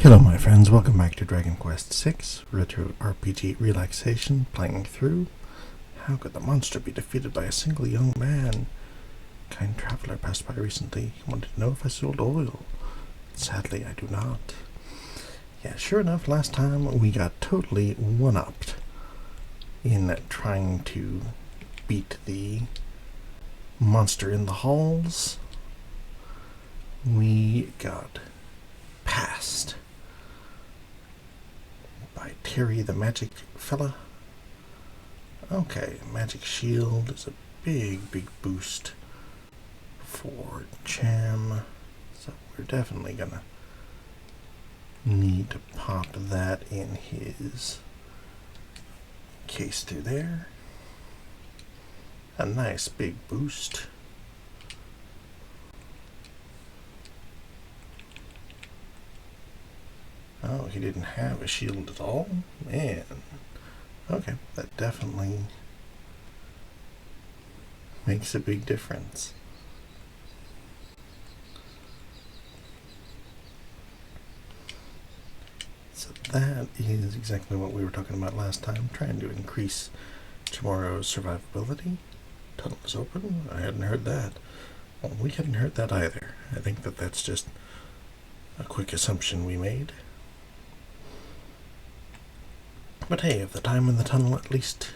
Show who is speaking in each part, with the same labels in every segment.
Speaker 1: Hello my friends, welcome back to Dragon Quest VI, Retro RPG Relaxation, playing through. How could the monster be defeated by a single young man? Kind traveler passed by recently. He wanted to know if I sold oil. Sadly, I do not. Yeah, sure enough, last time we got totally one-upped in trying to beat the monster in the halls. We got passed by Terry the magic fella. Okay, magic shield is a big boost for Cham, so we're definitely gonna need to pop that in his case through there. A nice big boost. Oh, he didn't have a shield at all? Man. Okay, that definitely makes a big difference. So that is exactly what we were talking about last time, trying to increase tomorrow's survivability. Tunnel is open? I hadn't heard that. Well, we hadn't heard that either. I think that that's just a quick assumption we made. But hey, if the time in the tunnel, at least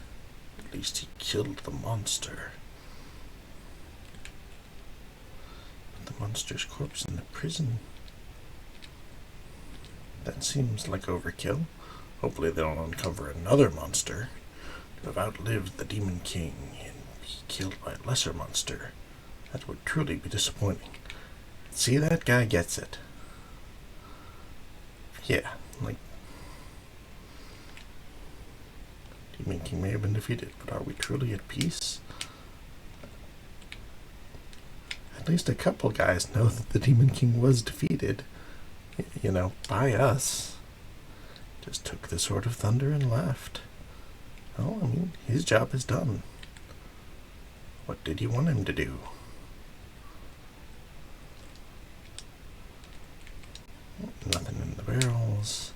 Speaker 1: he killed the monster. Put the monster's corpse in the prison. That seems like overkill. Hopefully they don't uncover another monster to have outlived the Demon King and be killed by a lesser monster. That would truly be disappointing. See, that guy gets it. Yeah, like, Demon King may have been defeated, but are we truly at peace? At least a couple guys know that the Demon King was defeated, you know, by us. Just took the Sword of Thunder and left. Well, I mean, his job is done. What did you want him to do? Nothing in the barrels.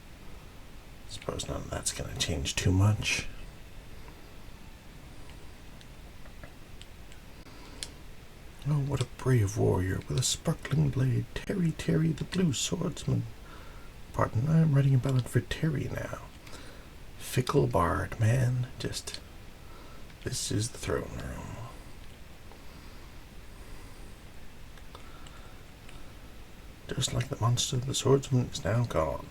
Speaker 1: Suppose none of that's going to change too much. Oh, what a brave warrior with a sparkling blade, Terry the Blue Swordsman. Pardon, I am writing a ballad for Terry now. Fickle bard, man, just, this is the throne room. Just like the monster, the swordsman is now gone.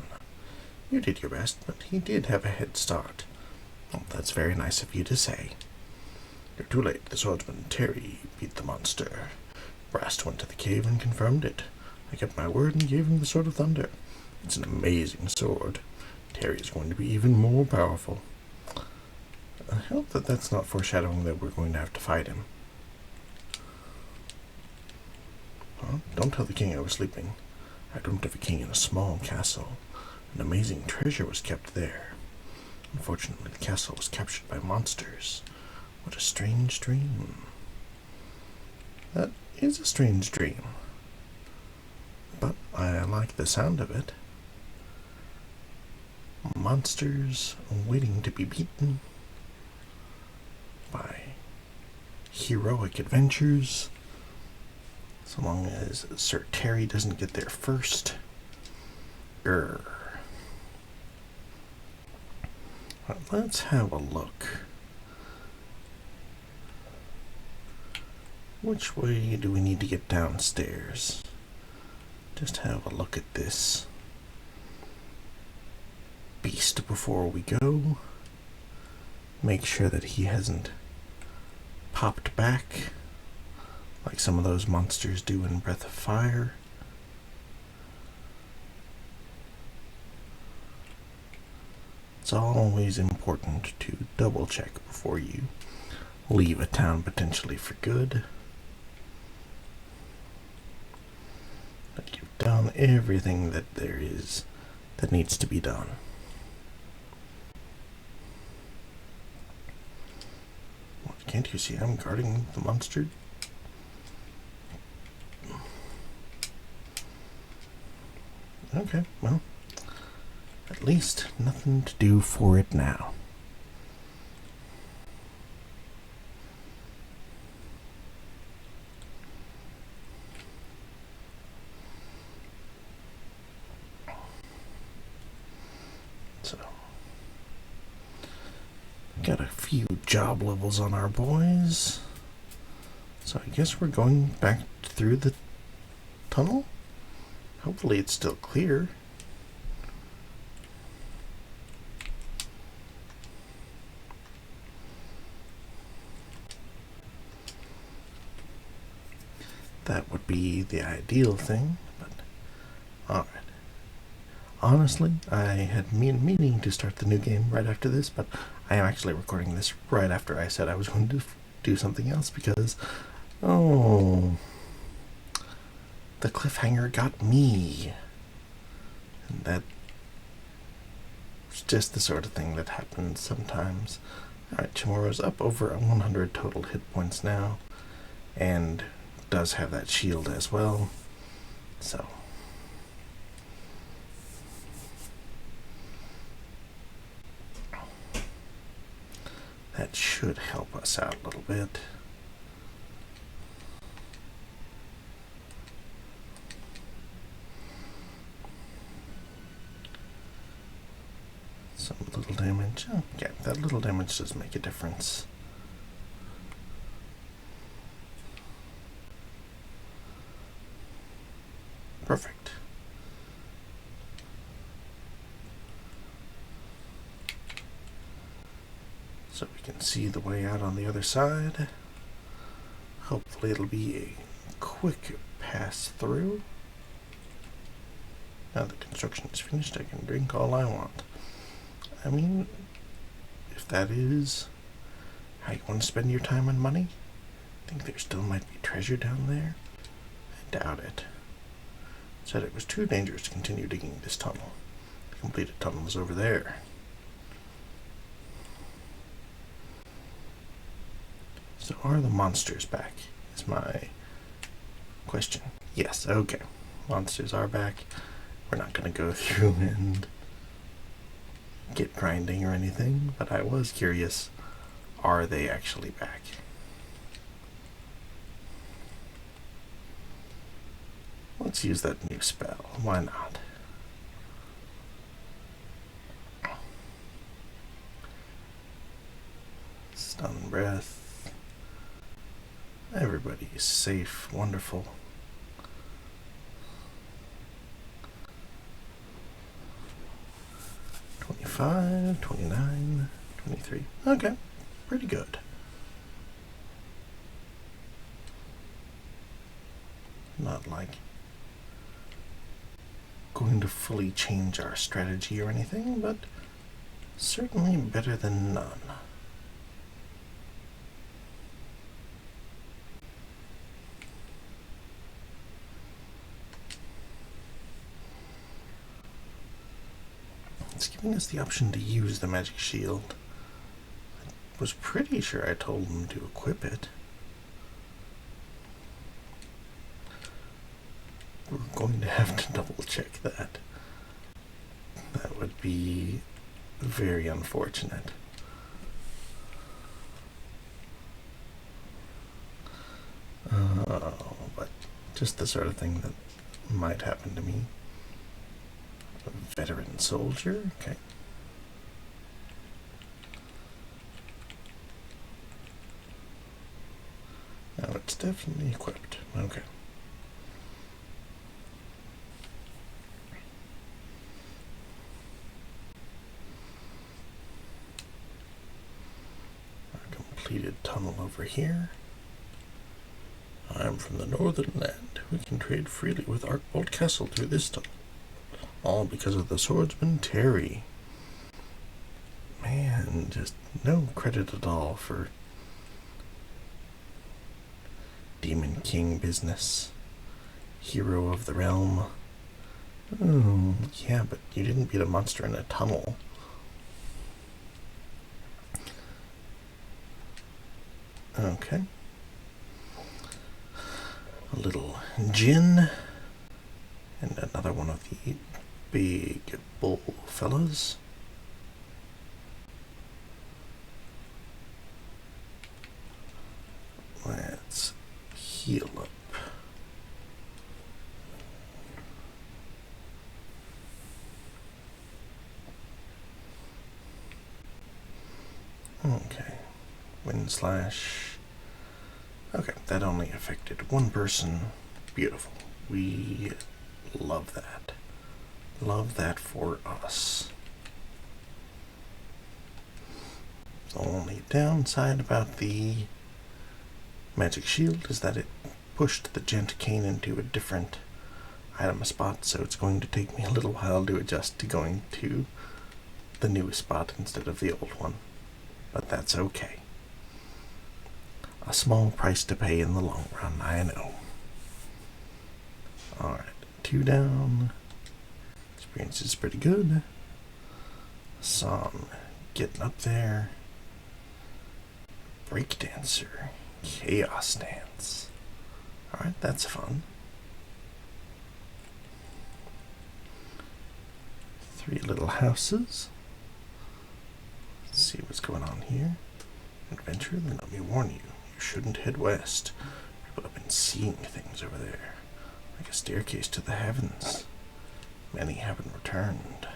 Speaker 1: You did your best, but he did have a head start. Oh, that's very nice of you to say. You're too late. The swordsman Terry beat the monster. Brast went to the cave and confirmed it. I kept my word and gave him the Sword of Thunder. It's an amazing sword. Terry is going to be even more powerful. I hope that that's not foreshadowing that we're going to have to fight him. Well, don't tell the king I was sleeping. I dreamt of a king in a small castle. An amazing treasure was kept there. Unfortunately, the castle was captured by monsters. What a strange dream. That is a strange dream. But I like the sound of it. Monsters waiting to be beaten by heroic adventures. So long as Sir Terry doesn't get there first. Let's have a look. Which way do we need to get downstairs? Just have a look at this beast before we go. Make sure that he hasn't popped back like some of those monsters do in Breath of Fire. It's always important to double check before you leave a town potentially for good. That you've done everything that there is that needs to be done. What, can't you see I'm guarding the monster? Okay, well, At least nothing to do for it now. So, got a few job levels on our boys. So I guess we're going back through the tunnel. Hopefully it's still clear. That would be the ideal thing, but alright. Honestly, I had meaning to start the new game right after this, but I am actually recording this right after I said I was going to do something else because, oh, the cliffhanger got me. And that's just the sort of thing that happens sometimes. Alright, Chamorro's up over 100 total hit points now, and does have that shield as well, so that should help us out a little bit. Some little damage. Oh, yeah, that little damage does make a difference. Perfect. So we can see the way out on the other side. Hopefully it'll be a quick pass through. Now the construction is finished, I can drink all I want. I mean, if that is how you want to spend your time and money, I think there still might be treasure down there. I doubt it. Said it was too dangerous to continue digging this tunnel. The completed tunnel is over there. So are the monsters back? Is my question. Yes, okay. Monsters are back. We're not going to go through and get grinding or anything, but I was curious, are they actually back? Let's use that new spell. Why not? Stun breath. Everybody is safe. Wonderful. $25, $29, $23. Okay, pretty good. Not like going to fully change our strategy or anything, but certainly better than none. It's giving us the option to use the magic shield. I was pretty sure I told them to equip it. We're going to have to double check that. That would be very unfortunate. But just the sort of thing that might happen to me. A veteran soldier? Okay. Now it's definitely equipped. Okay. Completed tunnel over here. I'm from the northern land. We can trade freely with Arkbolt Castle through this tunnel. All because of the swordsman Terry. Man, just no credit at all for Demon King business. Hero of the realm. Oh, yeah, but you didn't beat a monster in a tunnel. Okay. A little gin. And another one of the big bull fellas. Let's heal up. Okay. Wind slash. Okay, that only affected one person. Beautiful. We love that. Love that for us. The only downside about the magic shield is that it pushed the gent cane into a different item spot, so it's going to take me a little while to adjust to going to the new spot instead of the old one. But that's okay. A small price to pay in the long run, I know. Alright, 2 down. Experience is pretty good. Some getting up there. Breakdancer. Chaos dance. Alright, that's fun. 3 little houses. Let's see what's going on here. Adventure, then let me warn you. You shouldn't head west. People have been seeing things over there. Like a staircase to the heavens. Many haven't returned.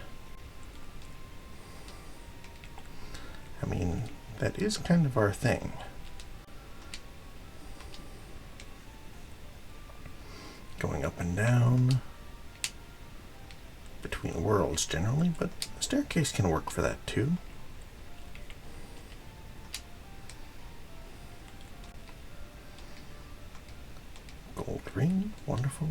Speaker 1: I mean, that is kind of our thing. Going up and down between worlds generally, but the staircase can work for that too. Gold ring, wonderful.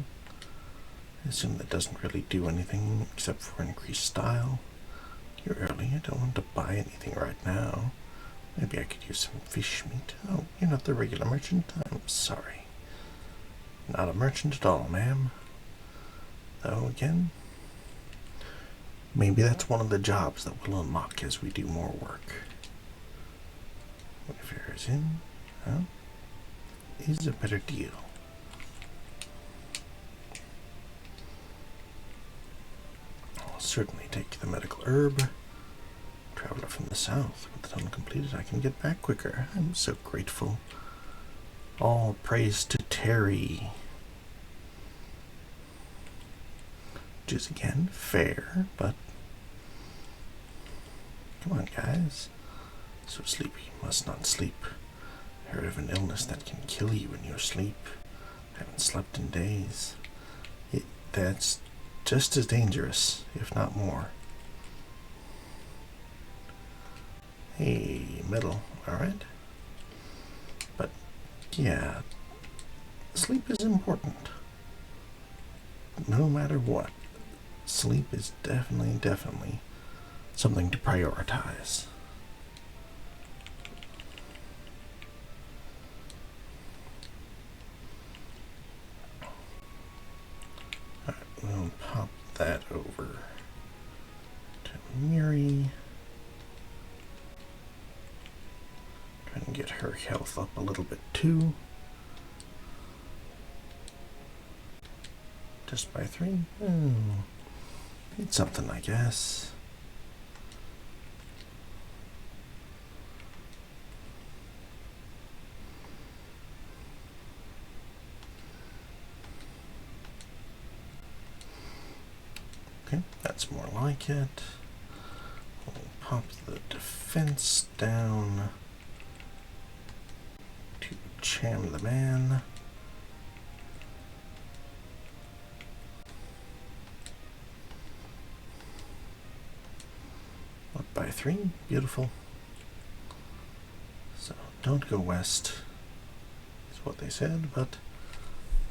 Speaker 1: I assume that doesn't really do anything except for increased style. You're early, I don't want to buy anything right now. Maybe I could use some fish meat. Oh, you're not the regular merchant? I'm sorry. Not a merchant at all, ma'am. Though, again, maybe that's one of the jobs that we'll unlock as we do more work. Wayfarer's Inn, huh? Is a better deal. I'll certainly take the medical herb. Traveler from the south. With it uncompleted, I can get back quicker. I'm so grateful. All praise to Terry. Which is again fair, but come on, guys. So sleepy, must not sleep. Heard of an illness that can kill you in your sleep. Haven't slept in days. That's just as dangerous, if not more. Hey, metal, alright. But yeah, sleep is important. No matter what, sleep is definitely something to prioritize. Alright, we'll pop that over to Miri. Try and get her health up a little bit too. Just by 3? Need something, I guess. Okay, that's more like it. We'll pop the defense down to Cham the Man. Up by 3, beautiful. So don't go west, is what they said, but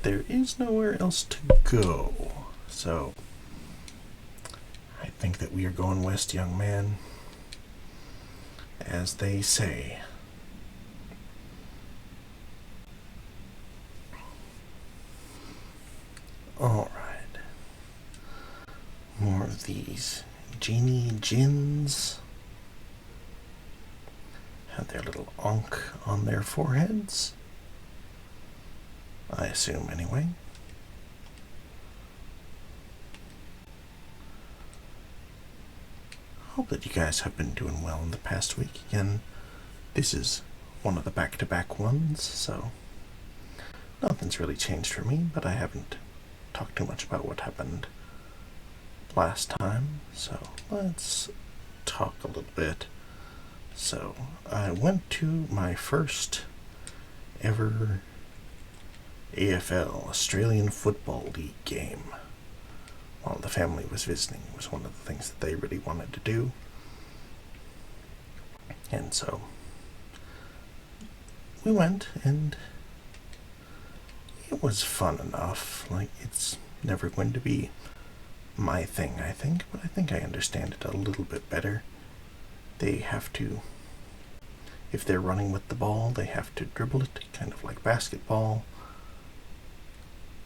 Speaker 1: there is nowhere else to go. So I think that we are going west, young man, as they say. All right. More of these genie gins. Have their little ankh on their foreheads. I assume, anyway. hope that you guys have been doing well in the past week. Again, this is one of the back-to-back ones, so nothing's really changed for me, but I haven't talked too much about what happened last time, so let's talk a little bit. So, I went to my first ever AFL, Australian Football League game while the family was visiting. It was one of the things that they really wanted to do. And so we went, and it was fun enough. Like, it's never going to be my thing, I think, but I think I understand it a little bit better. They have to, if they're running with the ball, they have to dribble it, kind of like basketball.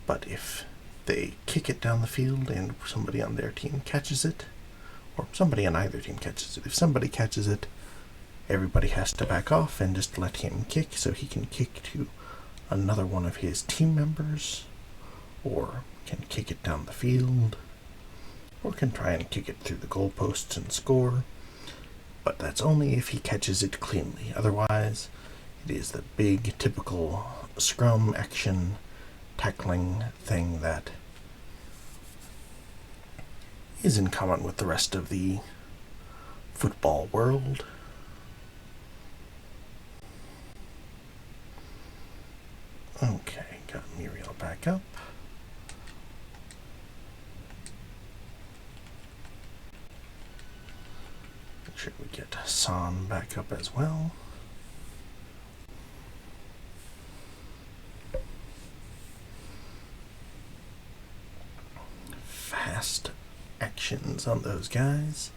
Speaker 1: But if they kick it down the field and somebody on their team catches it, or somebody on either team catches it, if somebody catches it, everybody has to back off and just let him kick so he can kick to another one of his team members, or can kick it down the field, or can try and kick it through the goalposts and score. But that's only if he catches it cleanly. Otherwise, it is the big, typical scrum action tackling thing that is in common with the rest of the football world. Okay, got Muriel back up. Make sure we get San back up as well. Fast actions on those guys.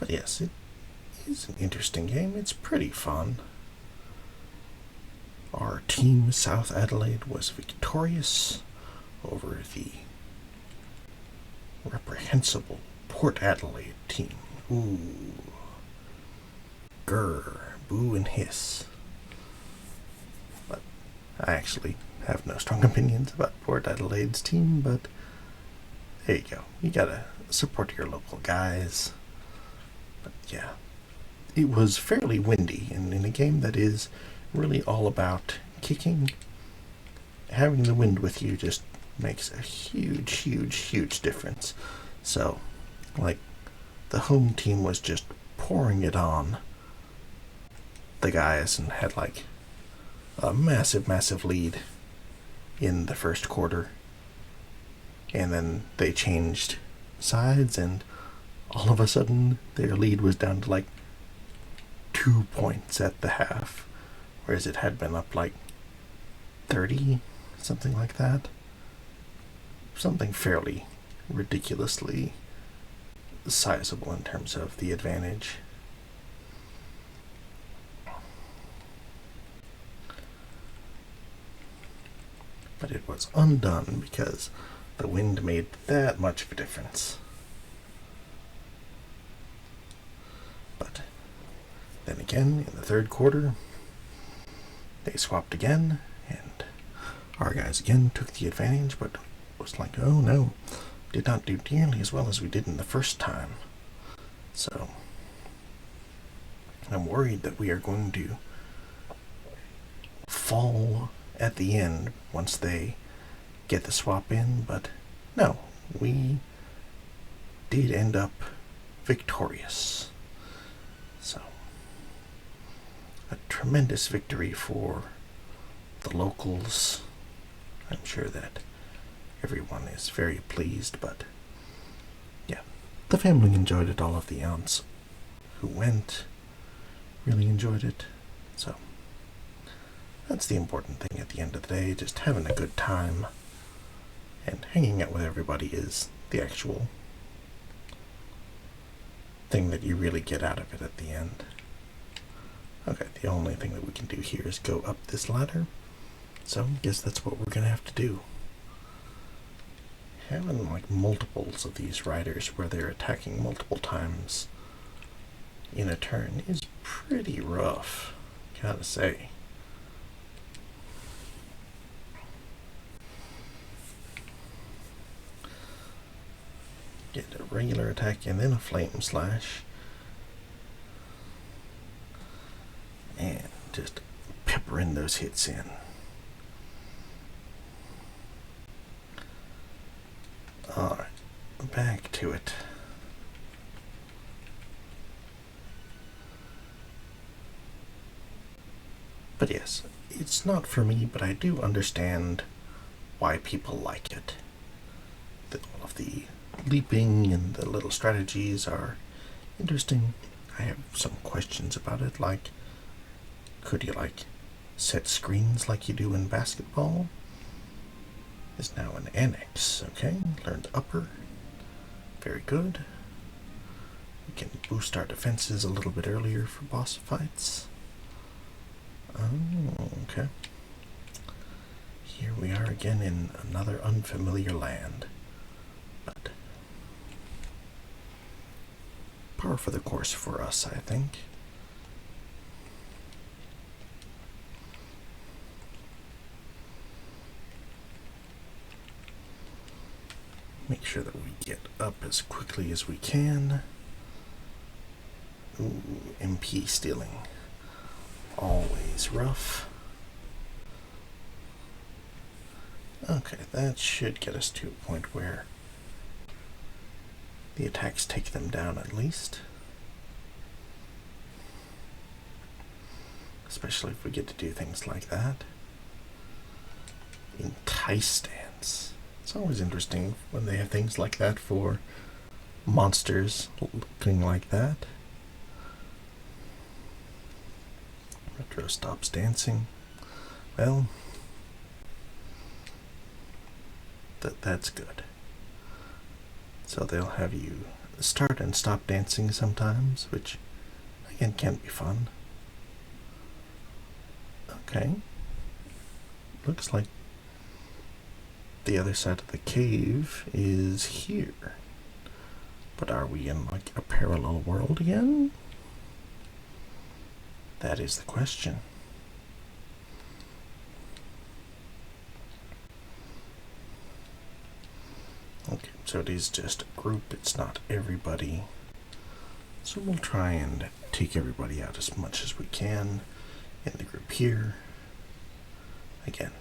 Speaker 1: But yes, it is an interesting game. It's pretty fun. Our team, South Adelaide, was victorious over the reprehensible Port Adelaide team. Ooh. Grr, boo and hiss. But I actually have no strong opinions about Port Adelaide's team, but there you go. You gotta support your local guys. But yeah, it was fairly windy, and in a game that is really all about kicking, having the wind with you just makes a huge difference. So, like, the home team was just pouring it on the guys and had like a massive lead in the first quarter, and then they changed sides, and all of a sudden their lead was down to like 2 points at the half, whereas it had been up like 30, something like that. Something fairly ridiculously sizable in terms of the advantage. But it was undone because the wind made that much of a difference. But then again, in the third quarter, they swapped again, and our guys again took the advantage, but it was like, oh no, did not do nearly as well as we did in the first time. So I'm worried that we are going to fall at the end once they get the swap in, but no, we did end up victorious. So a tremendous victory for the locals. I'm sure that everyone is very pleased, but yeah, the family enjoyed it. All of the aunts who went really enjoyed it. So that's the important thing at the end of the day, just having a good time, and hanging out with everybody is the actual thing that you really get out of it at the end. Okay, the only thing that we can do here is go up this ladder, so I guess that's what we're gonna have to do. Having like multiples of these riders where they're attacking multiple times in a turn is pretty rough, gotta say. get a regular attack and then a flame slash. And just peppering those hits in. Alright, back to it. But yes, it's not for me, but I do understand why people like it. All of the leaping and the little strategies are interesting. I have some questions about it, like, could you, like, set screens like you do in basketball? Is now an annex, okay? Learned upper. Very good. We can boost our defenses a little bit earlier for boss fights. Oh, okay. Here we are again in another unfamiliar land. But par for the course for us, I think. Make sure that we get up as quickly as we can. Ooh, MP stealing. Always rough. Okay, that should get us to a point where the attacks take them down at least. Especially if we get to do things like that. Entice stance. It's always interesting when they have things like that for monsters looking like that. Retro stops dancing. Well, that's good. So they'll have you start and stop dancing sometimes, which again can be fun. Okay. Looks like the other side of the cave is here. But are we in like a parallel world again? That is the question. Okay, so it is just a group, it's not everybody. So we'll try and take everybody out as much as we can in the group here. Again,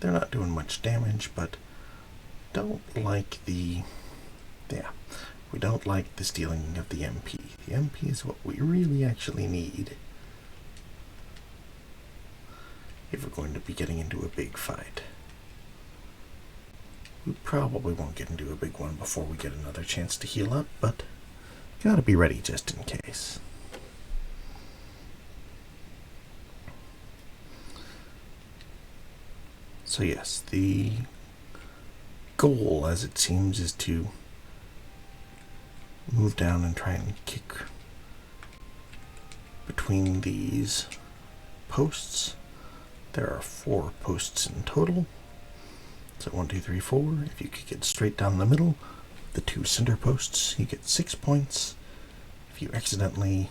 Speaker 1: they're not doing much damage, but don't like the... yeah, we don't like the stealing of the MP. The MP is what we really actually need if we're going to be getting into a big fight. We probably won't get into a big one before we get another chance to heal up, but gotta be ready just in case. So yes, the goal, as it seems, is to move down and try and kick between these posts. There are 4 posts in total. So 1, 2, 3, 4. If you kick it straight down the middle, the 2 center posts, you get 6 points. If you accidentally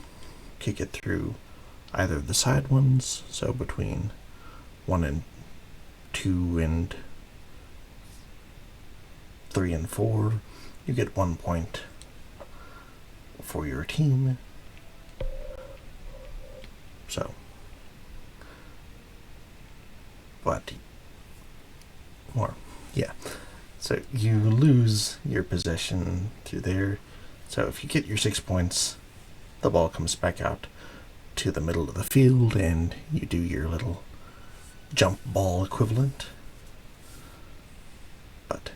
Speaker 1: kick it through either of the side ones, so between 1 and 2 and 3 and 4, you get 1 point for your team. So, but, or, yeah, so you lose your possession through there. So if you get your 6 points, the ball comes back out to the middle of the field and you do your little jump ball equivalent. But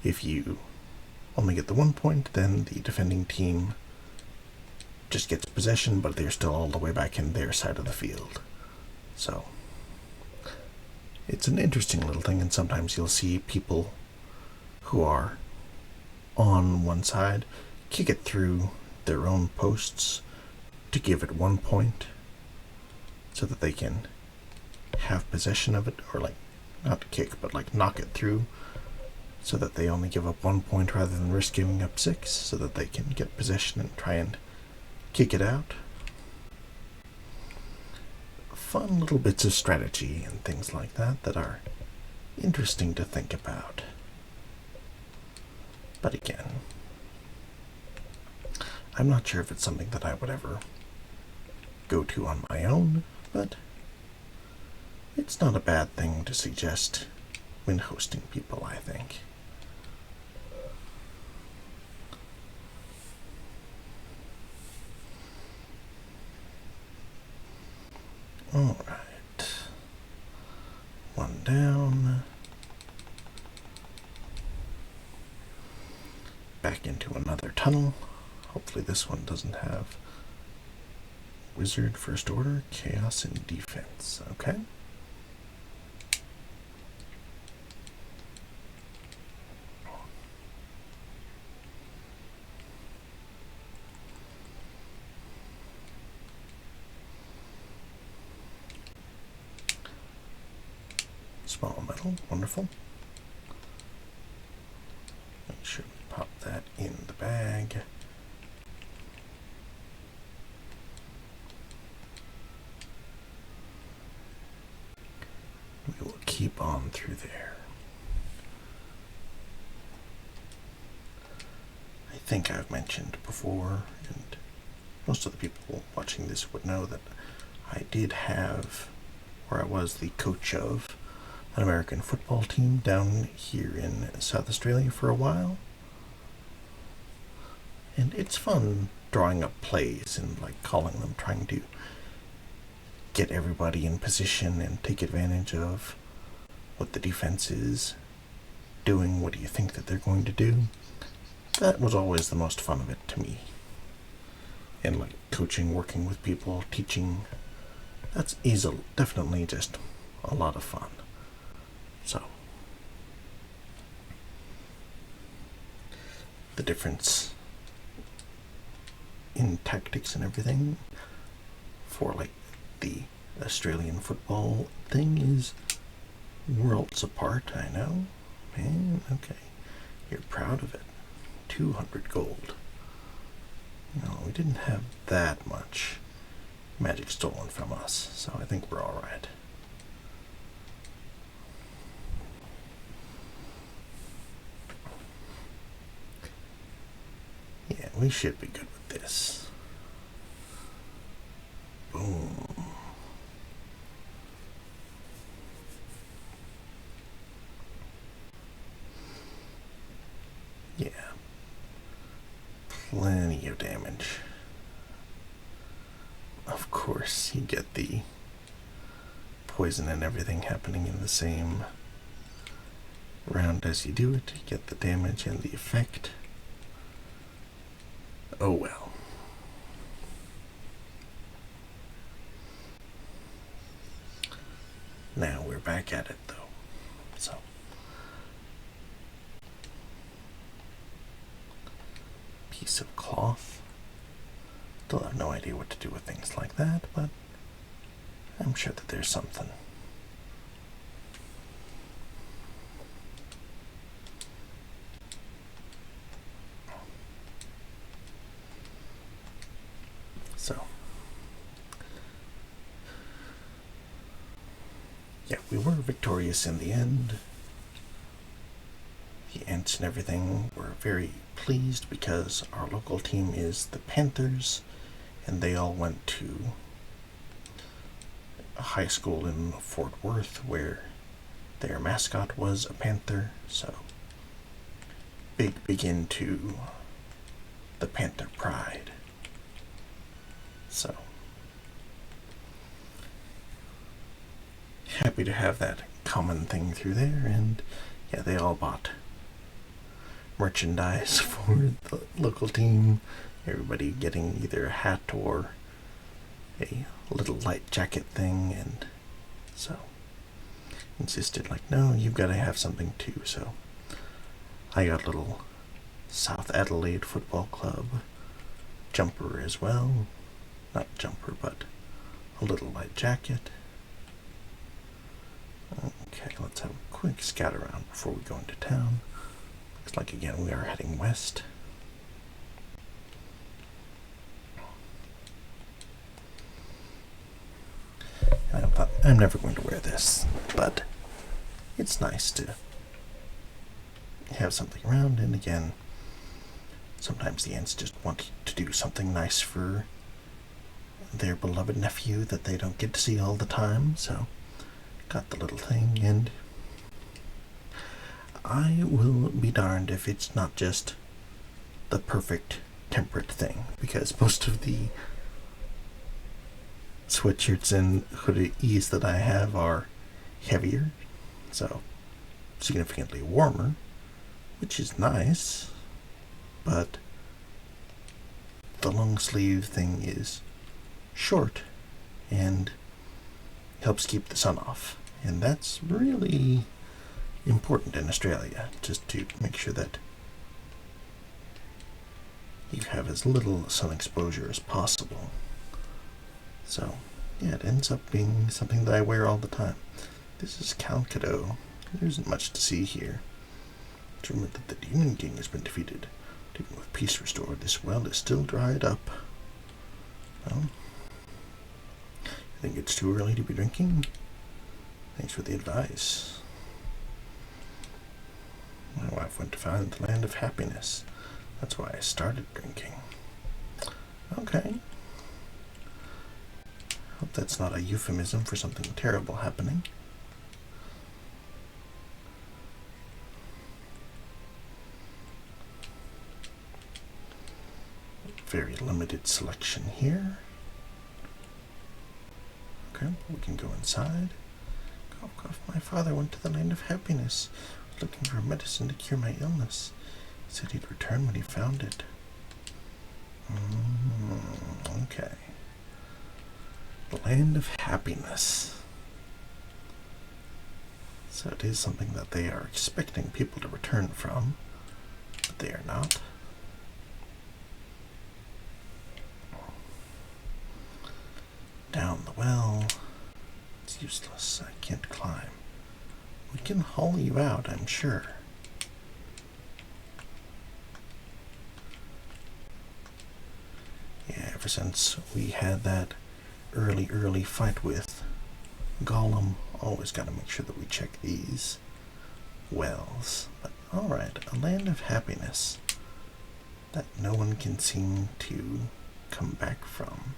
Speaker 1: if you only get the 1 point, then the defending team just gets possession, but they're still all the way back in their side of the field. So it's an interesting little thing, and sometimes you'll see people who are on one side kick it through their own posts to give it 1 point so that they can have possession of it, or like not kick but like knock it through so that they only give up 1 point rather than risk giving up 6, so that they can get possession and try and kick it out. Fun little bits of strategy and things like that that are interesting to think about. But again, I'm not sure if it's something that I would ever go to on my own, but it's not a bad thing to suggest when hosting people, I think. Alright. One down. Back into another tunnel. Hopefully this one doesn't have Wizard First Order, Chaos, and Defense. Okay. Small metal, wonderful. Make sure we pop that in the bag. We will keep on through there. I think I've mentioned before, and most of the people watching this would know that I did have, or I was the coach of, an American football team down here in South Australia for a while. And it's fun drawing up plays and like calling them, trying to get everybody in position and take advantage of what the defense is doing. What do you think that they're going to do? That was always the most fun of it to me. And like coaching, working with people, teaching, that's definitely just a lot of fun. So, the difference in tactics and everything for like the Australian football thing is worlds apart, I know. Man, okay. You're proud of it. 200 gold. No, we didn't have that much magic stolen from us, so I think we're alright. Yeah, we should be good with this. Boom. Yeah. Plenty of damage. Of course, you get the poison and everything happening in the same round as you do it. You get the damage and the effect. Oh well. Now we're back at it though. So. Piece of cloth. Still have no idea what to do with things like that, but I'm sure that there's something. So, yeah, we were victorious in the end. The Ents and everything were very pleased because our local team is the Panthers, and they all went to a high school in Fort Worth where their mascot was a panther, so big into the Panther pride. So, happy to have that common thing through there, and yeah, they all bought merchandise for the local team. Everybody getting either a hat or a little light jacket thing, and so insisted like, no, you've got to have something too. So I got a little South Adelaide Football Club jumper as well. Not jumper, but a little light jacket. Okay, let's have a quick scout around before we go into town. Looks like again we are heading west. And I thought, I'm never going to wear this, but it's nice to have something around. And again, Sometimes the ants just want to do something nice for their beloved nephew that they don't get to see all the time, so got the little thing, and I will be darned if it's not just the perfect temperate thing, because most of the sweatshirts and hoodies that I have are heavier, so significantly warmer, which is nice, but the long sleeve thing is short and helps keep the sun off, and that's really important in Australia, just to make sure that you have as little sun exposure as possible. So yeah, it ends up being something that I wear all the time. This is Calcado. There isn't much to see here. It's rumored that the Demon King has been defeated. Even with peace restored, this well is still dried up. Well, I think it's too early to be drinking. Thanks for the advice. My wife went to find the land of happiness. That's why I started drinking. Okay. Hope that's not a euphemism for something terrible happening. Very limited selection here. Okay, we can go inside. Cough, cough. My father went to the land of happiness, looking for medicine to cure my illness. He said he'd return when he found it. Okay. The land of happiness. So it is something that they are expecting people to return from, but they are not. Down the well. It's useless. I can't climb. We can haul you out, I'm sure. Yeah, ever since we had that early fight with Gollum, always got to make sure that we check these wells. But alright, a land of happiness that no one can seem to come back from.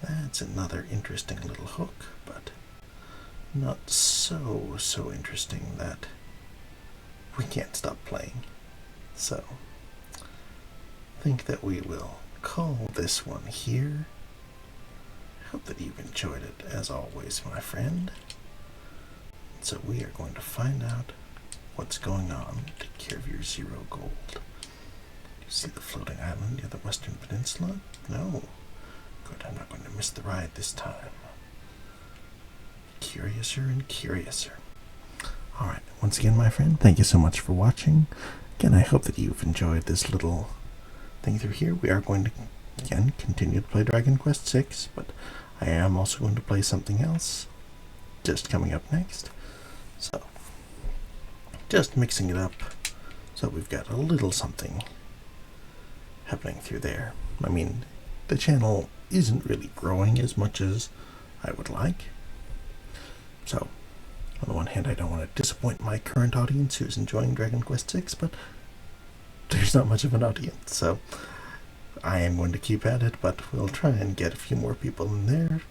Speaker 1: That's another interesting little hook, but not so interesting that we can't stop playing. So, I think that we will call this one here. Hope that you've enjoyed it, as always, my friend. So we are going to find out what's going on. Take care of your 0 gold. Do you see the floating island near the western peninsula? No. Good, I'm not going to miss the ride this time. Curiouser and curiouser. Alright, once again, my friend, thank you so much for watching. Again, I hope that you've enjoyed this little thing through here. We are going to, again, continue to play Dragon Quest VI, but I am also going to play something else just coming up next. So, just mixing it up so we've got a little something happening through there. I mean, the channel isn't really growing as much as I would like. So, on the one hand, I don't want to disappoint my current audience who's enjoying Dragon Quest VI, but there's not much of an audience, so I am going to keep at it, but we'll try and get a few more people in there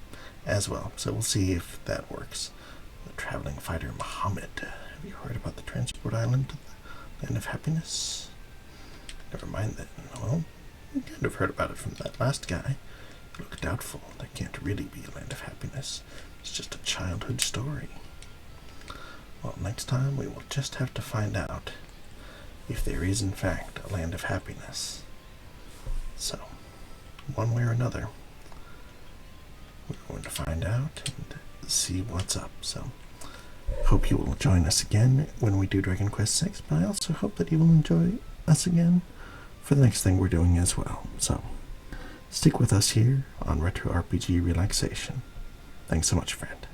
Speaker 1: as well. So we'll see if that works. The traveling fighter Muhammad. Have you heard about the transport island to the land of happiness? Never mind then. Well, you kind of heard about it from that last guy. You look doubtful. That can't really be a land of happiness. It's just a childhood story. Well, next time we will just have to find out if there is in fact a land of happiness. So, one way or another, we're going to find out and see what's up. So, hope you will join us again when we do Dragon Quest VI, but I also hope that you will enjoy us again for the next thing we're doing as well. So, stick with us here on Retro RPG Relaxation. Thanks so much, friend.